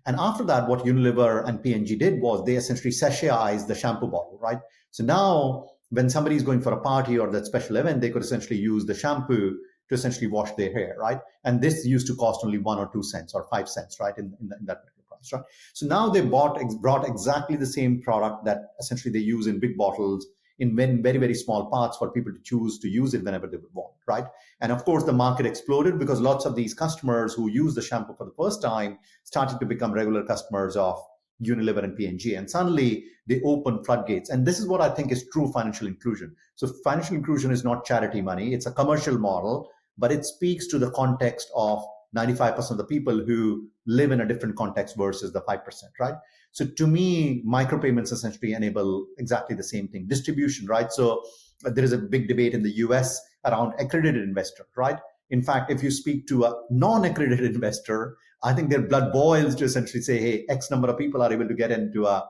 And after that, what Unilever and P&G did was they essentially sachetized the shampoo bottle, right? So now when somebody is going for a party or that special event, they could essentially use the shampoo to essentially wash their hair, right? And this used to cost only 1 or 2 cents or 5 cents, right? In that price, right? So now they brought exactly the same product that essentially they use in big bottles in very, very small parts for people to choose to use it whenever they would want, right? And of course, the market exploded because lots of these customers who use the shampoo for the first time started to become regular customers of Unilever and P&G. And suddenly they open floodgates. And this is what I think is true financial inclusion. So financial inclusion is not charity money. It's a commercial model, but it speaks to the context of 95% of the people who live in a different context versus the 5%, right? So to me, micropayments essentially enable exactly the same thing. Distribution, right? So there is a big debate in the US around accredited investor, right? In fact, if you speak to a non-accredited investor, I think their blood boils to essentially say, hey, X number of people are able to get into a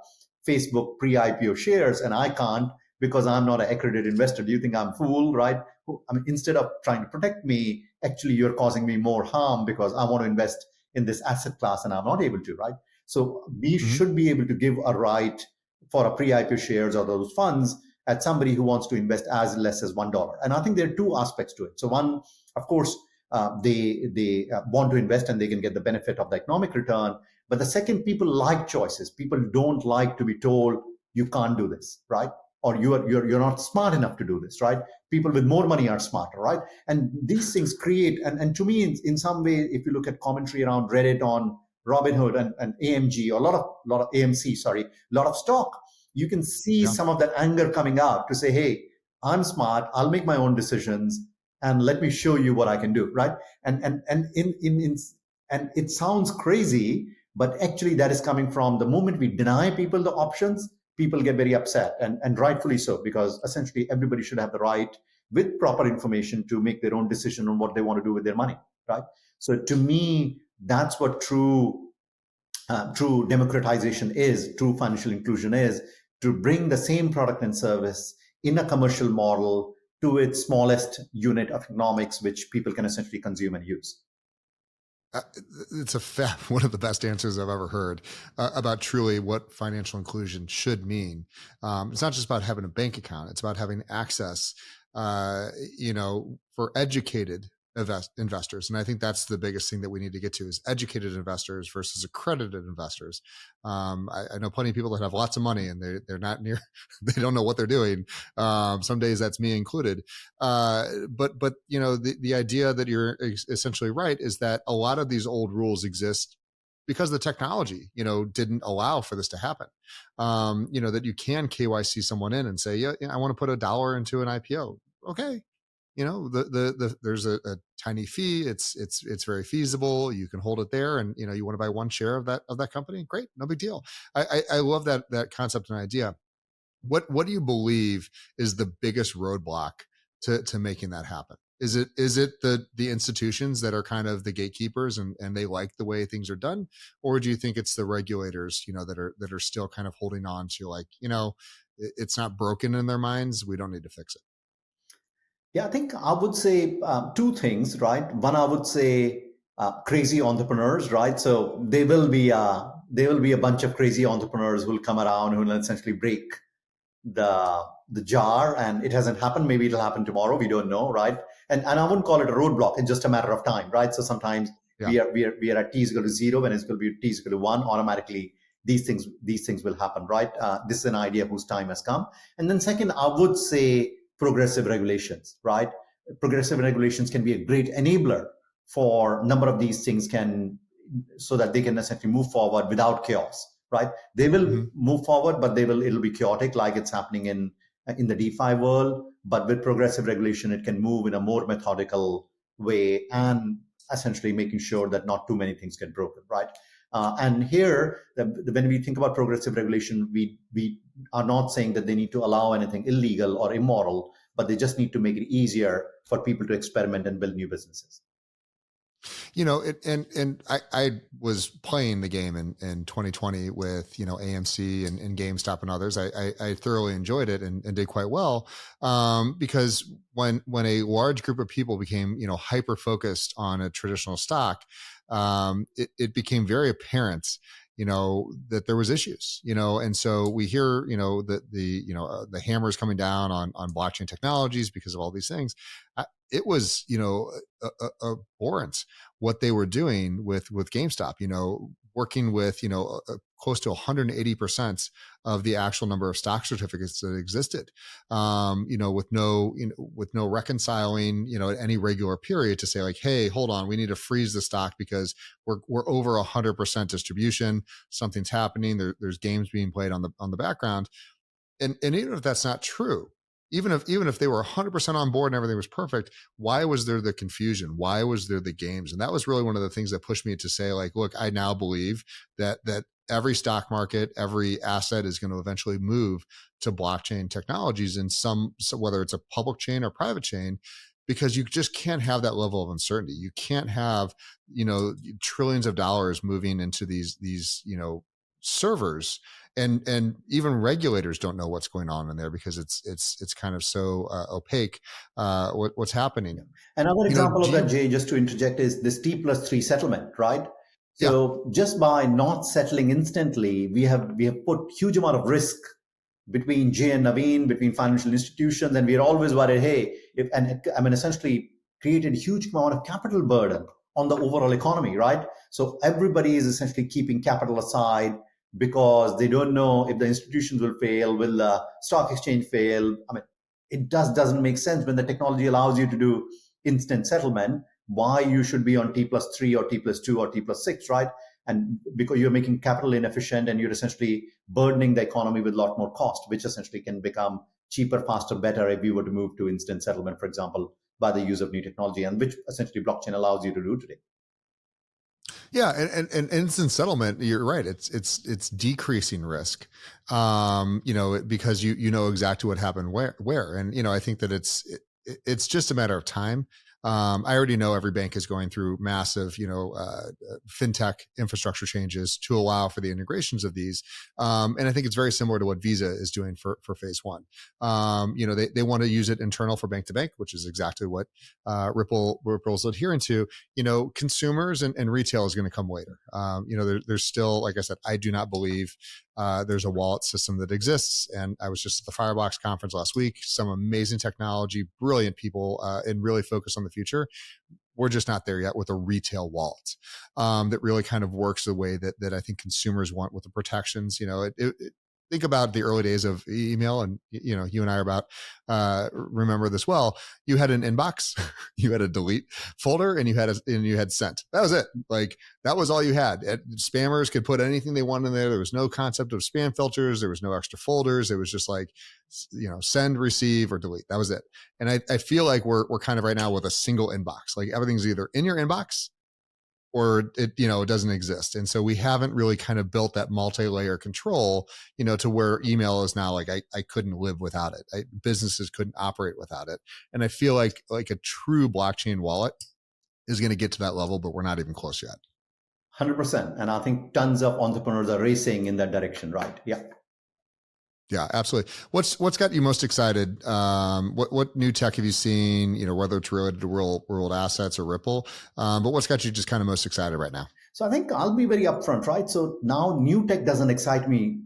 Facebook pre-IPO shares and I can't because I'm not an accredited investor. Do you think I'm fool, right? I mean, instead of trying to protect me, actually you're causing me more harm because I want to invest in this asset class and I'm not able to, right? So we should be able to give a right for a pre-IPO shares or those funds at somebody who wants to invest as less as $1. And I think there are two aspects to it. So one, of course, they want to invest and they can get the benefit of the economic return. But the second, people like choices. People don't like to be told you can't do this, right? Or you're not smart enough to do this, right? People with more money are smarter, right? And these things create, and to me, in some way, if you look at commentary around Reddit on Robinhood and AMG, or a lot of AMC, sorry, a lot of stock, you can see some of that anger coming out to say, hey, I'm smart, I'll make my own decisions, and let me show you what I can do, right? And it sounds crazy, but actually that is coming from the moment we deny people the options, people get very upset, and rightfully so, because essentially everybody should have the right with proper information to make their own decision on what they want to do with their money, right? So to me, that's what true democratization is, true financial inclusion is, to bring the same product and service in a commercial model to its smallest unit of economics, which people can essentially consume and use. It's one of the best answers I've ever heard about truly what financial inclusion should mean. It's not just about having a bank account; it's about having access, for educated investors. And I think that's the biggest thing that we need to get to is educated investors versus accredited investors. I know plenty of people that have lots of money and they're not near, they don't know what they're doing. Some days that's me included. But the idea that you're essentially right is that a lot of these old rules exist because the technology, didn't allow for this to happen. That you can KYC someone in and say, yeah, I want to put $1 into an IPO. Okay. There's a tiny fee. It's very feasible. You can hold it there, and you want to buy one share of that company. Great, no big deal. I love that concept and idea. What do you believe is the biggest roadblock to making that happen? Is it the institutions that are kind of the gatekeepers and they like the way things are done, or do you think it's the regulators that are still kind of holding on to it's not broken in their minds, we don't need to fix it? Yeah, I think I would say two things, right? One, I would say crazy entrepreneurs, right? So there will be a bunch of crazy entrepreneurs who will come around who will essentially break the jar, and it hasn't happened. Maybe it'll happen tomorrow. We don't know, right? And I wouldn't call it a roadblock. It's just a matter of time, right? So sometimes we are at t is equal to 0 when it's going to be t is equal to 1. Automatically, these things will happen, right? This is an idea whose time has come. And then second, I would say progressive regulations, right? Progressive regulations can be a great enabler for a number of these things so that they can essentially move forward without chaos, right? They will move forward, but it'll be chaotic like it's happening in the DeFi world. But with progressive regulation, it can move in a more methodical way and essentially making sure that not too many things get broken, right? And here, when we think about progressive regulation, we are not saying that they need to allow anything illegal or immoral, but they just need to make it easier for people to experiment and build new businesses. I was playing the game in 2020 with AMC and GameStop and others. I thoroughly enjoyed it and did quite well because when a large group of people became hyper focused on a traditional stock, it became very apparent that there was issues, and so we hear, that the hammers coming down on blockchain technologies because of all these things. It was, abhorrent what they were doing with GameStop, working with, close to 180% of the actual number of stock certificates that existed, with no reconciling, at any regular period to say like, hey, hold on, we need to freeze the stock because we're over 100% distribution. Something's happening. There's games being played on the background. And even if that's not true, even if they were 100% on board and everything was perfect, why was there the confusion? Why was there the games? And that was really one of the things that pushed me to say, like, look, I now believe that every stock market, every asset is going to eventually move to blockchain technologies in so whether it's a public chain or private chain, because you just can't have that level of uncertainty. You can't have, trillions of dollars moving into these servers, and even regulators don't know what's going on in there because it's kind of so opaque what's happening. Another example of that, Jay, just to interject, is this T+3 settlement, right? So just by not settling instantly, we have put huge amount of risk between Jay and Naveen, between financial institutions, and we're always worried, hey, essentially created a huge amount of capital burden on the overall economy, right? So everybody is essentially keeping capital aside because they don't know if the institutions will fail, will the stock exchange fail. It doesn't make sense when the technology allows you to do instant settlement, why you should be on T+3 or T+2 or T+6, right? And because you're making capital inefficient and you're essentially burdening the economy with a lot more cost, which essentially can become cheaper, faster, better if you were to move to instant settlement, for example, by the use of new technology, and which essentially blockchain allows you to do today. Yeah, and instant settlement, you're right. It's decreasing risk, because you know exactly what happened where, and I think that it's just a matter of time. I already know every bank is going through massive, fintech infrastructure changes to allow for the integrations of these. And I think it's very similar to what Visa is doing for phase one. They want to use it internal for bank to bank, which is exactly what Ripple's adhering to. Consumers and retail is going to come later. There's still, like I said, I do not believe there's a wallet system that exists. And I was just at the Firebox conference last week, some amazing technology, brilliant people, and really focused on the future. We're just not there yet with a retail wallet that really kind of works the way that I think consumers want with the protections. Think about the early days of email, and you and I are about remember this well. You had an inbox, you had a delete folder, and you had sent. That was it. Like that was all you had. Spammers could put anything they wanted in there. There was no concept of spam filters. There was no extra folders. It was just like send, receive, or delete. That was it. And I feel like we're kind of right now with a single inbox. Like everything's either in your inbox or it doesn't exist. And so we haven't really kind of built that multi-layer control, to where email is now like, I couldn't live without it. Businesses couldn't operate without it. And I feel like a true blockchain wallet is going to get to that level, but we're not even close yet. 100%. And I think tons of entrepreneurs are racing in that direction, right? Yeah. Yeah, absolutely. What's got you most excited? What new tech have you seen? Whether it's related to world assets or Ripple, but what's got you just kind of most excited right now? So I think I'll be very upfront, right? So now new tech doesn't excite me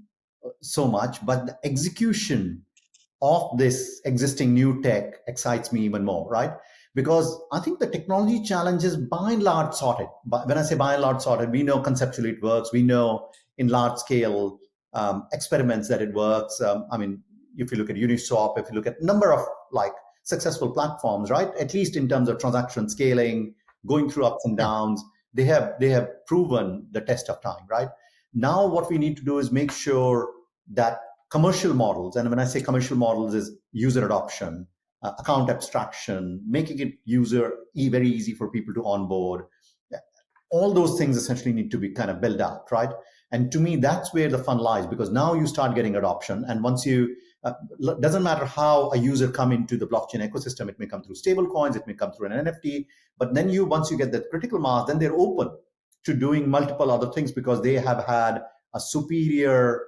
so much, but the execution of this existing new tech excites me even more, right? Because I think the technology challenge is by and large sorted. But when I say by and large sorted, we know conceptually it works. We know in large scale experiments that it works. If you look at Uniswap, if you look at a number of successful platforms, right? At least in terms of transaction scaling, going through ups and downs, they have proven the test of time, right? Now what we need to do is make sure that commercial models, and when I say commercial models, is user adoption, account abstraction, making it very easy for people to onboard. All those things essentially need to be kind of built out, right? And to me, that's where the fun lies, because now you start getting adoption. And once doesn't matter how a user come into the blockchain ecosystem, it may come through stable coins, it may come through an NFT, but then once you get that critical mass, then they're open to doing multiple other things because they have had a superior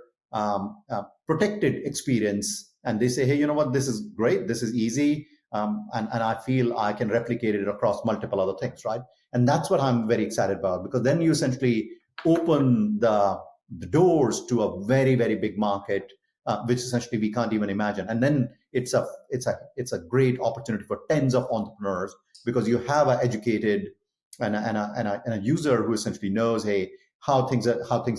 protected experience. And they say, hey, you know what, this is great, this is easy. And I feel I can replicate it across multiple other things, right? And that's what I'm very excited about, because then you essentially open the doors to a very, very big market, which essentially we can't even imagine. And then it's a great opportunity for tens of entrepreneurs, because you have an educated and a user who essentially knows, hey, how things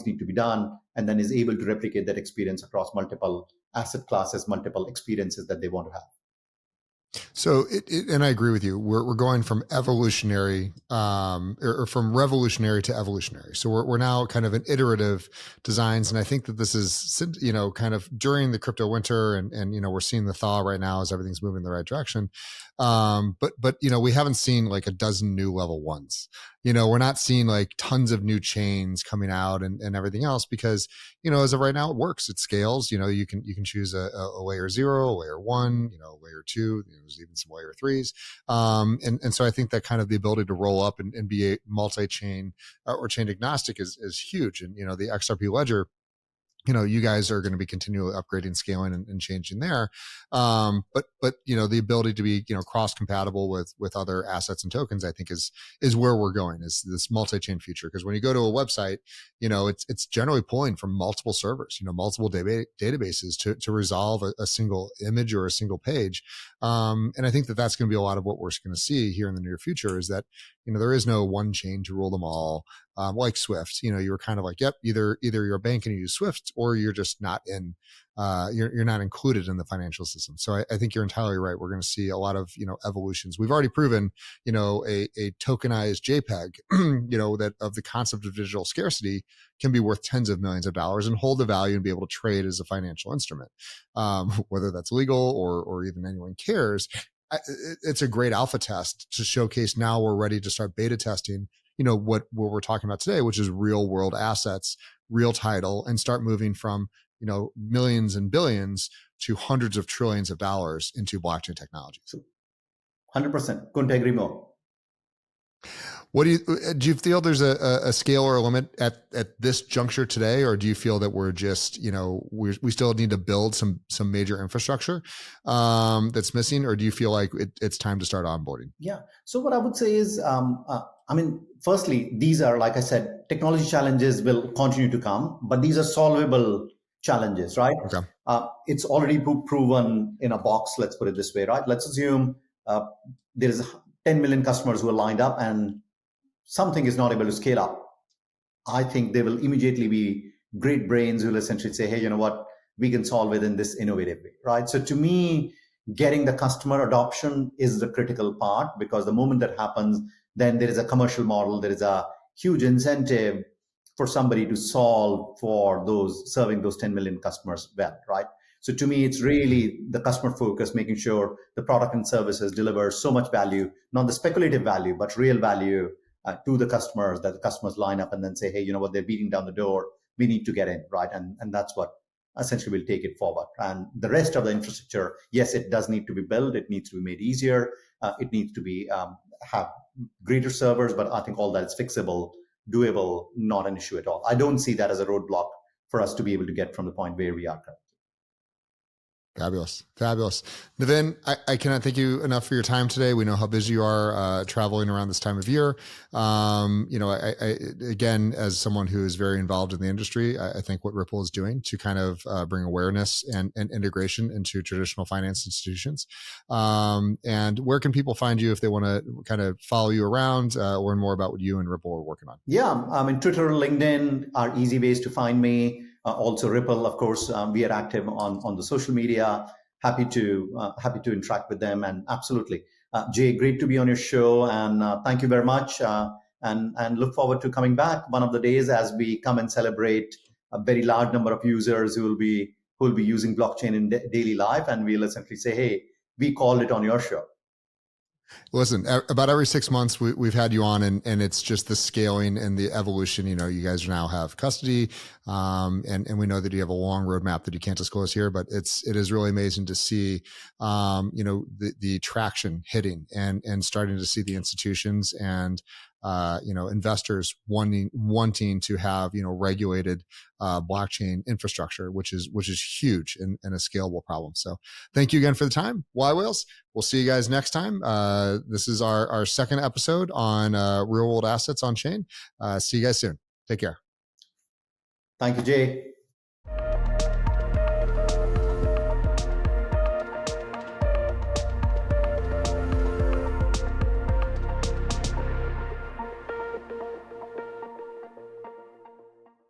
need to be done, and then is able to replicate that experience across multiple asset classes, multiple experiences that they want to have. So, and I agree with you. We're going from evolutionary, or from revolutionary to evolutionary. So we're now kind of in iterative designs, and I think that this is, kind of during the crypto winter, and we're seeing the thaw right now as everything's moving in the right direction. But we haven't seen like a dozen new level ones. We're not seeing like tons of new chains coming out and everything else, because as of right now, it works. It scales. You can choose a layer 0, a layer 1, layer 2. There's even some layer 3s. And so I think that kind of the ability to roll up and be a multi-chain or chain agnostic is huge. And the XRP ledger, you guys are going to be continually upgrading, scaling, and changing there. But the ability to be, cross compatible with other assets and tokens, I think is where we're going, is this multi-chain future. Because when you go to a website, it's generally pulling from multiple servers, multiple databases to resolve a single image or a single page. And I think that that's going to be a lot of what we're going to see here in the near future, is that, there is no one chain to rule them all. Like Swift, you were kind of like, yep, either you're a bank and you use Swift, or you're just not in, you're not included in the financial system. So I think you're entirely right. We're going to see a lot of, evolutions. We've already proven, a tokenized JPEG, that of the concept of digital scarcity can be worth tens of millions of dollars and hold the value and be able to trade as a financial instrument. Whether that's legal or even anyone cares, it's a great alpha test to showcase. Now we're ready to start beta testing what we're talking about today, which is real world assets, real title, and start moving from, millions and billions to hundreds of trillions of dollars into blockchain technologies. 100%. Couldn't agree more. What do you feel there's a scale or a limit at this juncture today, or do you feel that we're just, we still need to build some major infrastructure that's missing, or do you feel like it's time to start onboarding? Yeah. So what I would say is, firstly, these are, like I said, technology challenges will continue to come, but these are solvable challenges, right? Okay. It's already proven in a box. Let's put it this way, right? Let's assume there is 10 million customers who are lined up and something is not able to scale up. I think there will immediately be great brains who will essentially say, hey, you know what, we can solve it in this innovative way, right? So to me, getting the customer adoption is the critical part, because the moment that happens, then there is a commercial model, there is a huge incentive for somebody to solve for serving those 10 million customers well, right? So to me, it's really the customer focus, making sure the product and services deliver so much value, not the speculative value, but real value to the customers, that the customers line up and then say, hey, you know what, they're beating down the door, we need to get in, right? And that's what essentially will take it forward. And the rest of the infrastructure, yes, it does need to be built. It needs to be made easier. It needs to be have greater servers, but I think all that is fixable, doable, not an issue at all. I don't see that as a roadblock for us to be able to get from the point where we are currently. Fabulous. Navin, I cannot thank you enough for your time today. We know how busy you are traveling around this time of year. I again, as someone who is very involved in the industry, I think what Ripple is doing to kind of bring awareness and integration into traditional finance institutions. And where can people find you if they want to kind of follow you around, learn more about what you and Ripple are working on? Yeah, Twitter, LinkedIn are easy ways to find me. Also Ripple, of course, we are active on the social media. Happy to interact with them, and absolutely, Jay, great to be on your show, and thank you very much. And look forward to coming back one of the days as we come and celebrate a very large number of users who will be using blockchain in daily life, and we'll essentially say, hey, we called it on your show. Listen, about every 6 months we've had you on, and it's just the scaling and the evolution. You guys now have custody, and we know that you have a long roadmap that you can't disclose here, but it is really amazing to see, the traction hitting and starting to see the institutions and investors wanting to have regulated blockchain infrastructure, which is huge and a scalable problem. So thank you again for the time, Y Whales. We'll see you guys next time. This is our second episode on real world assets on chain. See you guys soon. Take care. Thank you, Jay.